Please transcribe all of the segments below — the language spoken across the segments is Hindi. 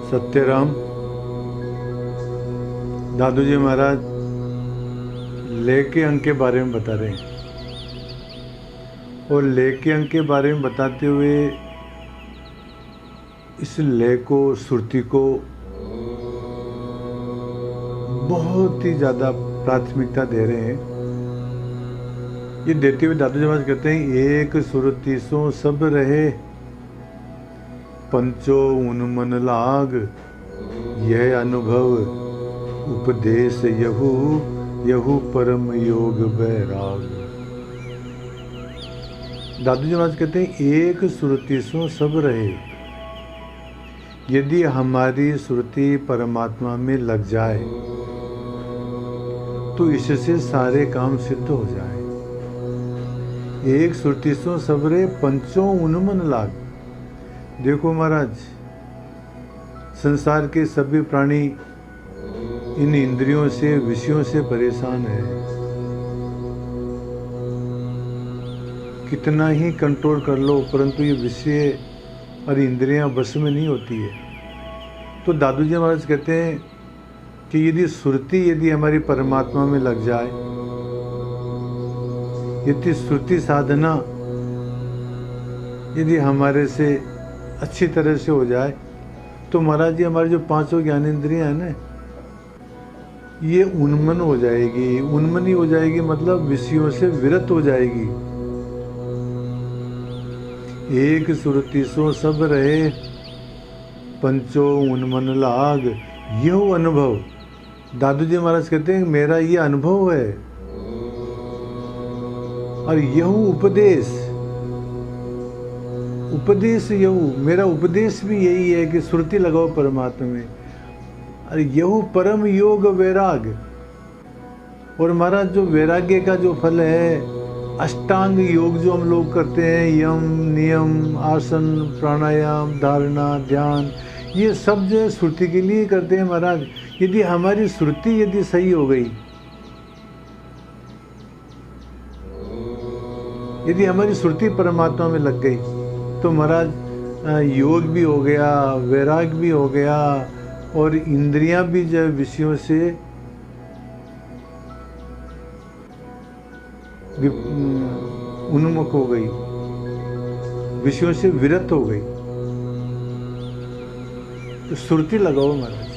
सत्यराम दादू जी महाराज ले के अंक के बारे में बता रहे हैं और ले के अंक के बारे में बताते हुए इस ले को सुरती को बहुत ही ज़्यादा प्राथमिकता दे रहे हैं। ये देते हुए दादू जी महाराज कहते हैं एक सुरती सो सब रहे पंचो उन्मन लाग यह अनुभव उपदेश यहू यहू परम योग बैराग। दादू जी महाराज कहते हैं एक सुरती सो सब रहे। यदि हमारी सुरती परमात्मा में लग जाए तो इससे सारे काम सिद्ध हो जाए। एक सुरती सो सब रहे पंचों उन्मन लाग। देखो महाराज, संसार के सभी प्राणी इन इंद्रियों से विषयों से परेशान है। कितना ही कंट्रोल कर लो परंतु ये विषय और इंद्रियां बस में नहीं होती है। तो दादू जी महाराज कहते हैं कि यदि हमारी परमात्मा में लग जाए, यदि श्रुति साधना यदि हमारे से अच्छी तरह से हो जाए तो महाराज जी हमारी जो पांचों ज्ञानेंद्रियां हैं ना, ये उन्मन हो जाएगी। उन्मनी हो जाएगी मतलब विषयों से विरत हो जाएगी। एक सुरती सो सब रहे पंचो उन्मन लाग यह अनुभव। दादू जी महाराज कहते हैं मेरा ये अनुभव है और यह उपदेश यहू, मेरा उपदेश भी यही है कि सुरती लगाओ परमात्मा में। और यहू परम योग वैराग। और महाराज जो वैराग्य का जो फल है, अष्टांग योग जो हम लोग करते हैं, यम नियम आसन प्राणायाम धारणा ध्यान, ये सब जो है सुरती के लिए करते हैं महाराज। यदि हमारी सुरती यदि सही हो गई, यदि हमारी सुरती परमात्मा में लग गई तो महाराज योग भी हो गया, वैराग भी हो गया और इंद्रियां भी जो विषयों से उन्मुख हो गई, विषयों से विरत हो गई। तो सुरती लगाओ महाराज।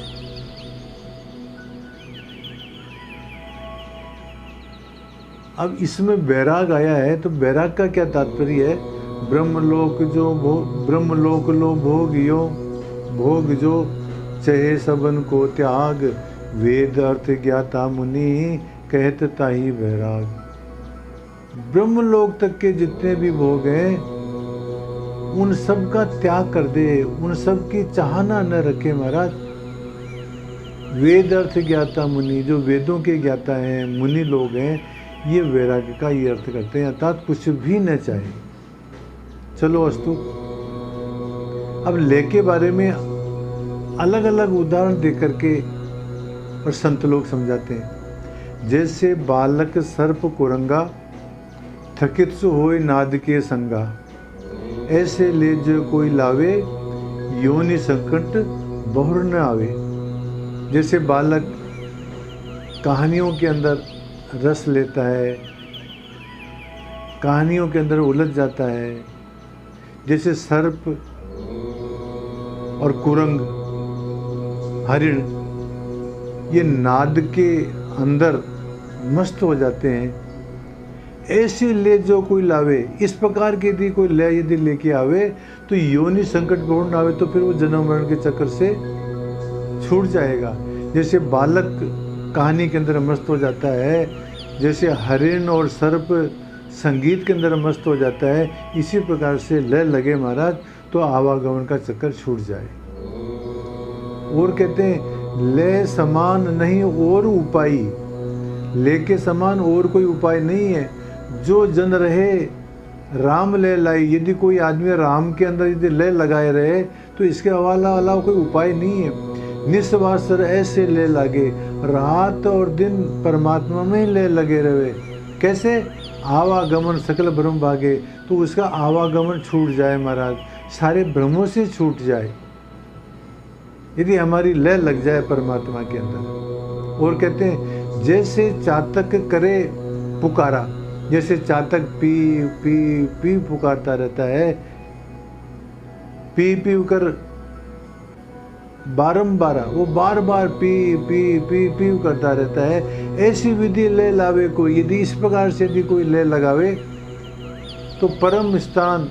अब इसमें वैराग आया है तो वैराग का क्या तात्पर्य है? ब्रह्मलोक लो भोग जो चहे सबन को त्याग, वेद अर्थ ज्ञाता मुनि कहत ताही वैराग। ब्रह्मलोक तक के जितने भी भोग हैं उन सब का त्याग कर दे, उन सब की चाहना न रखे महाराज। वेद अर्थ ज्ञाता मुनि, जो वेदों के ज्ञाता हैं, मुनि लोग हैं, ये वैराग्य का ये अर्थ करते हैं, अर्थात कुछ भी न चाहे। चलो अस्तु। अब ले के बारे में अलग अलग उदाहरण दे करके और संत लोग समझाते हैं। जैसे बालक सर्प कुरंगा, थकित सो होए नाद के संगा, ऐसे ले जो कोई लावे, योनि संकट बहुर न आवे। जैसे बालक कहानियों के अंदर रस लेता है, कहानियों के अंदर उलझ जाता है, जैसे सर्प और कुरंग हरिण ये नाद के अंदर मस्त हो जाते हैं, ऐसे ले जो कोई लावे। इस प्रकार के यदि कोई ले यदि लेके आवे तो योनि संकट बहुर न आवे, तो फिर वो जन्म मरण के चक्कर से छूट जाएगा। जैसे बालक कहानी के अंदर मस्त हो जाता है, जैसे हरिण और सर्प संगीत के अंदर मस्त हो जाता है, इसी प्रकार से लय लगे महाराज तो आवागमन का चक्कर छूट जाए। और कहते हैं लय समान नहीं और उपाय, ले के समान और कोई उपाय नहीं है। जो जन रहे राम लय लाई। यदि कोई आदमी राम के अंदर यदि लय लगाए रहे तो इसके अलावा कोई उपाय नहीं है। निस्वासर ऐसे लय लागे, रात और दिन परमात्मा में ही लय लगे रहे। कैसे? आवागमन सकल भ्रम भागे, तो उसका आवागमन छूट जाए महाराज, सारे भ्रमों से छूट जाए। यदि हमारी लय लग जाए परमात्मा के अंदर। और कहते हैं जैसे चातक करे पुकारा, जैसे चातक पी पी पी पुकारता रहता है, पी पी कर बारंबार वो बार बार पी पी पी पी करता रहता है, ऐसी विधि ले लावे कोई। यदि इस प्रकार से यदि कोई ले लगावे तो परम स्थान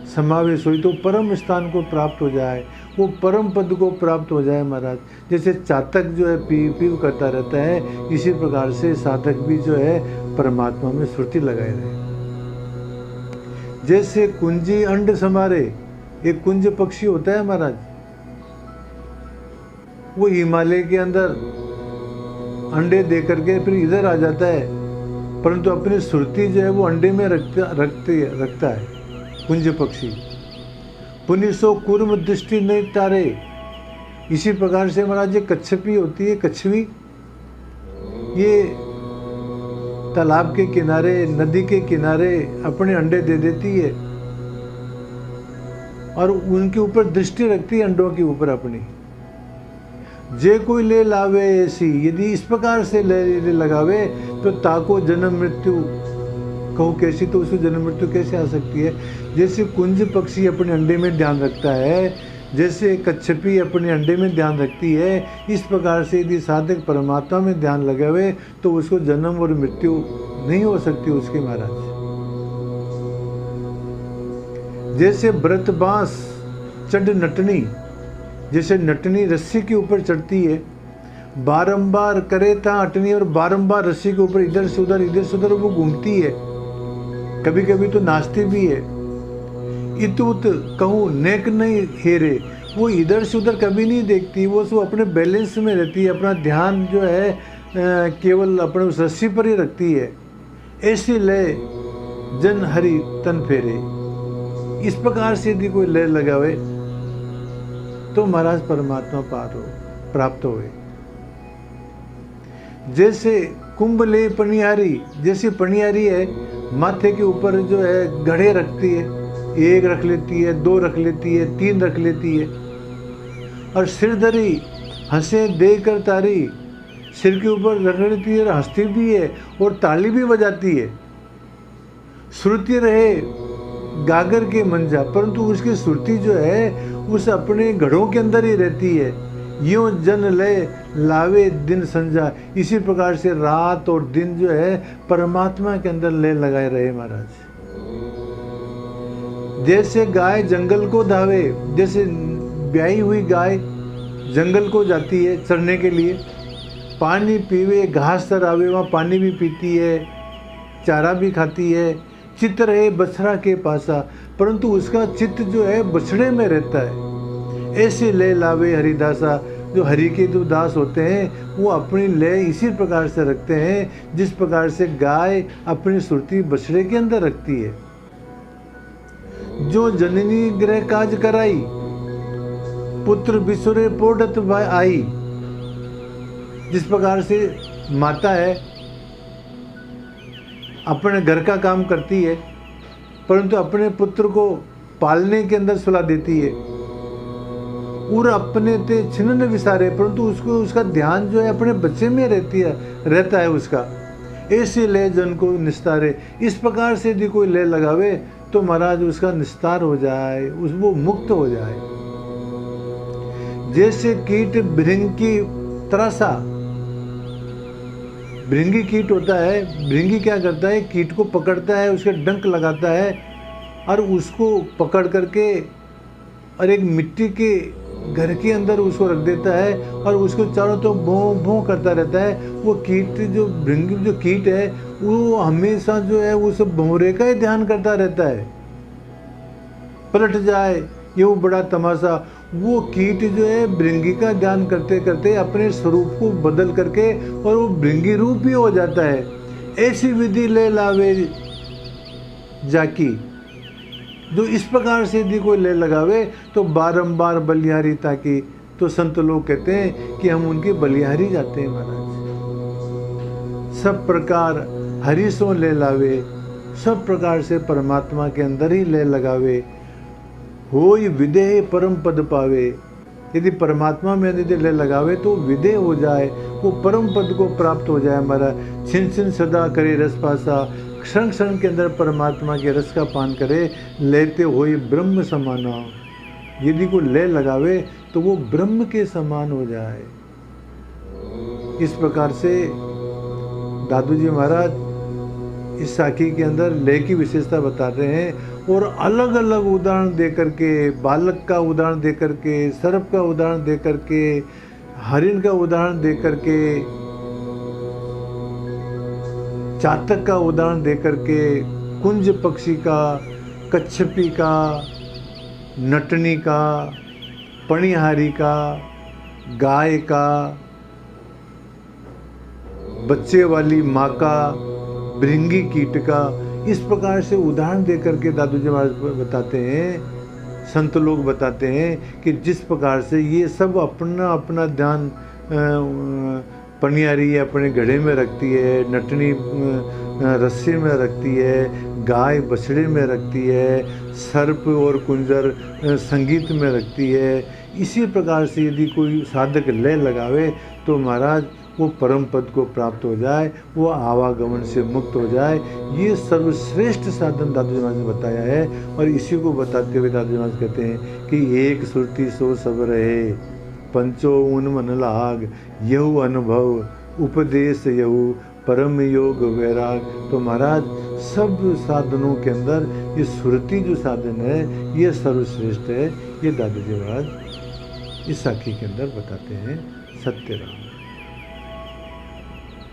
समावेश हुई, तो परम स्थान को प्राप्त हो जाए, वो परम पद को प्राप्त हो जाए महाराज। जैसे चातक जो है पी पी करता रहता है, इसी प्रकार से साधक भी जो है परमात्मा में सुरती लगाए रहे। जैसे कुंजी अंड समारे, एक कुंज पक्षी होता है महाराज, वो हिमालय के अंदर अंडे दे करके फिर इधर आ जाता है, परंतु अपनी सुरती जो है वो अंडे में रखता है कुंज पक्षी। पुनिसो कुर्म दृष्टि नहीं तारे, इसी प्रकार से महाराज ये कच्छपी होती है, कछवी, ये तालाब के किनारे नदी के किनारे अपने अंडे दे देती है और उनके ऊपर दृष्टि रखती है, अंडों के ऊपर अपनी। जे कोई ले लावे ऐसी, यदि इस प्रकार से ले लगावे तो ताको जन्म मृत्यु कहूँ कैसी, तो उसको जन्म मृत्यु कैसे आ सकती है। जैसे कुंज पक्षी अपने अंडे में ध्यान रखता है, जैसे कच्छपी अपने अंडे में ध्यान रखती है, इस प्रकार से यदि साधक परमात्मा में ध्यान लगावे तो उसको जन्म और मृत्यु नहीं हो सकती उसके महाराज। जैसे व्रत बांस चढ़ नटनी, जैसे नटनी रस्सी के ऊपर चढ़ती है, बारंबार करे था अटनी, और बारंबार रस्सी के ऊपर इधर से उधर वो घूमती है, कभी कभी तो नाचती भी है। इतुत कहूँ नेक नहीं हेरे, वो इधर से उधर कभी नहीं देखती, वो सब अपने बैलेंस में रहती है, अपना ध्यान जो है केवल अपने उस रस्सी पर ही रखती है। ऐसी लय जन हरि तन फेरे, इस प्रकार से यदि कोई लय लगावे तो महाराज परमात्मा प्राप्त हुए। जैसे कुंभ ले पनियारी, जैसे पनियारी है माथे के ऊपर जो है घड़े रखती है, एक रख लेती है, दो रख लेती है, तीन रख लेती है, और सिरधरी हंसे दे कर तारी, सिर के ऊपर रख लेती है, हंसती भी है और ताली भी बजाती है। श्रुति रहे गागर के मंजा, परंतु उसकी श्रुति जो है उस अपने घड़ों के अंदर ही रहती है। यूं जन लय लावे दिन संजा, इसी प्रकार से रात और दिन जो है परमात्मा के अंदर लय लगाए रहे महाराज। जैसे गाय जंगल को धावे, जैसे ब्याही हुई गाय जंगल को जाती है चरने के लिए, पानी पीवे घास चरावे, वहाँ पानी भी पीती है, चारा भी खाती है। चित्त रहे बछड़ा के पासा, परंतु उसका चित्त जो है बछड़े में रहता है। ऐसे लय लावे हरिदासा, जो हरि के जो दास होते हैं वो अपनी लय इसी प्रकार से रखते हैं जिस प्रकार से गाय अपनी सुरती बछड़े के अंदर रखती है। जो जननी गृह काज कराई, पुत्र बिसुरे पोढ़त आई, जिस प्रकार से माता है अपने घर का काम करती है परंतु अपने पुत्र को पालने के अंदर सुला देती है, और अपने ते छिन्न विसारे, परंतु उसको उसका ध्यान जो है अपने बच्चे में रहता है उसका। ऐसे लय जन को निस्तारे, इस प्रकार से यदि कोई लय लगावे तो महाराज उसका निस्तार हो जाए, वो मुक्त हो जाए। जैसे कीट भृंगी त्रासा, भृंगी कीट होता है, भृंगी क्या करता है, कीट को पकड़ता है, उसके डंक लगाता है और उसको पकड़ करके और एक मिट्टी के घर के अंदर उसको रख देता है और उसको चारों तो भों भों करता रहता है। वो कीट जो भृंगी जो कीट है वो हमेशा जो है उस भौरे का ही ध्यान करता रहता है, पलट जाए ये वो बड़ा तमाशा। वो कीट जो है भृंगी का ध्यान करते करते अपने स्वरूप को बदल करके और वो भृंगी रूप ही हो जाता है। ऐसी विधि ले लावे जाकी, जो इस प्रकार से यदि कोई ले लगावे तो बारंबार बलिहारी ताकि, तो संत लोग कहते हैं कि हम उनकी बलिहारी जाते हैं महाराज। सब प्रकार हरि सो ले लावे, सब प्रकार से परमात्मा के अंदर ही ले लगावे। होय विदेह परम पद पावे, यदि परमात्मा में यदि लय लगावे तो विदेह हो जाए, वो परम पद को प्राप्त हो जाए हमारा। छिन छिन सदा करे रस पासा, क्षण क्षण के अंदर परमात्मा के रस का पान करे, लेते हुए ब्रह्म समाना। यदि को लय लगावे तो वो ब्रह्म के समान हो जाए। इस प्रकार से दादू जी महाराज इस साखी के अंदर लय की विशेषता बताते हैं और अलग अलग उदाहरण दे करके, बालक का उदाहरण दे करके, सर्प का उदाहरण दे करके, हरिण का उदाहरण दे करके, चातक का उदाहरण दे करके, कुंज पक्षी का, कच्छपी का, नटनी का, पणिहारी का, गाय का, बच्चे वाली माँ का, भृंगी कीट का, इस प्रकार से उदाहरण दे करके दादू जी महाराज बताते हैं, संत लोग बताते हैं कि जिस प्रकार से ये सब अपना अपना ध्यान पनियारी अपने घड़े में रखती है, नटनी रस्सी में रखती है, गाय बछड़े में रखती है, सर्प और कुंजर संगीत में रखती है। इसी प्रकार से यदि कोई साधक लय लगावे तो महाराज वो परम पद को प्राप्त हो जाए, वो आवागमन से मुक्त हो जाए। ये सर्वश्रेष्ठ साधन दादू जी महाराज ने बताया है। और इसी को बताते हुए दादू जी महाराज कहते हैं कि एक सुरती सो सब रहे, पंचो उन मन लाग, यहु अनुभव उपदेश यहु परम योग वैराग। तो महाराज सब साधनों के अंदर ये सुरती जो साधन है ये सर्वश्रेष्ठ है। ये दादू जी महाराज इस साखी के अंदर बताते हैं। सत्य राम।